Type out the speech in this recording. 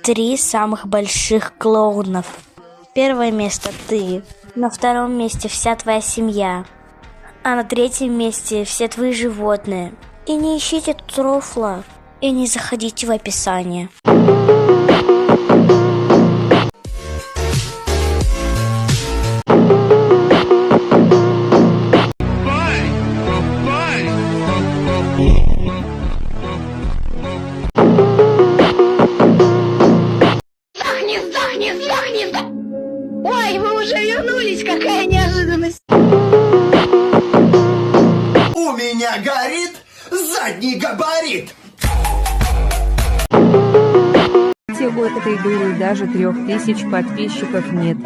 3 самых больших клоунов. Первое место ты, на втором месте вся твоя семья, а на третьем месте все твои животные. И не ищите тут рофла, и не заходите в описание. Сдохни! Ой, вы уже вернулись, какая неожиданность! У меня горит задний габарит! Всего этой дуры даже 3000 подписчиков нет.